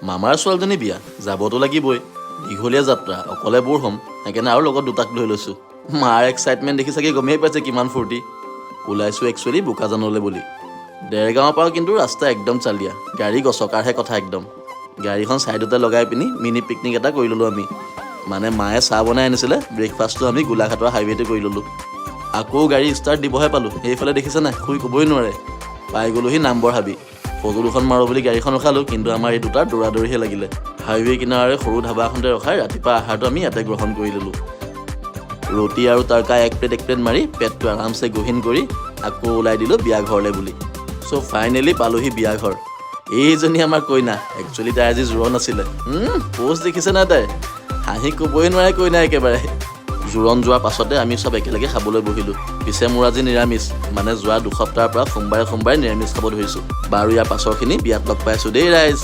মামাৰ ছোৱালীজনী বিয়া যাবতো লাগিবই দীঘলীয়া যাত্ৰা অকলে বৰ হ'ম সেইকাৰণে আৰু লগত দুটাক লৈ লৈছোঁ মাৰ এক্সাইটমেণ্ট দেখি চাগে গমেই পাইছে কিমান ফূৰ্তি ওলাইছোঁ একচুৱেলি বোকাজানলৈ বুলি দেৰগাঁৱৰ পৰা কিন্তু ৰাস্তা একদম চালিয়া গাড়ী গছকাৰহে কথা একদম গাড়ীখন ছাইডতে লগাই পিনি মিনি পিকনিক এটা কৰি ল'লোঁ আমি মানে মায়ে চাহ বনাই আনিছিলে ব্ৰেকফাষ্টটো আমি গোলাঘাটৰ হাইৱেতে কৰি ল'লোঁ আকৌ গাড়ী ষ্টাৰ্ট দিবহে পালোঁ সেইফালে দেখিছে নাই শুই ক'বই নোৱাৰে পাই গ'লোহি নামবৰ হাবি ফটো দুখন মাৰোঁ বুলি গাড়ীখন ৰখালোঁ কিন্তু আমাৰ এই দুটাৰ দৌৰাদৌৰিহে লাগিলে হাইৱে কিনাৰে সৰু ধাবা এখনতে ৰখাই ৰাতিপুৱা আহাৰটো আমি ইয়াতে গ্ৰহণ কৰি ল'লোঁ ৰুটি আৰু তাৰকা এক প্লেট মাৰি পেটটো আৰামছে গহীন কৰি আকৌ ওলাই দিলোঁ বিয়া ঘৰলৈ বুলি চ' ফাইনেলি পালোহি বিয়া ঘৰ এইজনী আমাৰ কইনা একচুৱেলি তাই আজি জোৰণ আছিলে প'ষ্ট দেখিছে নাই তাই হাঁহি ক'বই নোৱাৰে কইনা একেবাৰে জোৰণ যোৱাৰ পাছতে আমি চব একেলগে খাবলৈ বহিলোঁ পিছে মোৰ আজি নিৰামিষ মানে যোৱা দুসপ্তাহৰ পৰা সোমবাৰে নিৰামিষ খাব ধৰিছোঁ বাৰু ইয়াৰ পাছৰখিনি বিয়াত লগ পাইছোঁ দেই ৰাইজ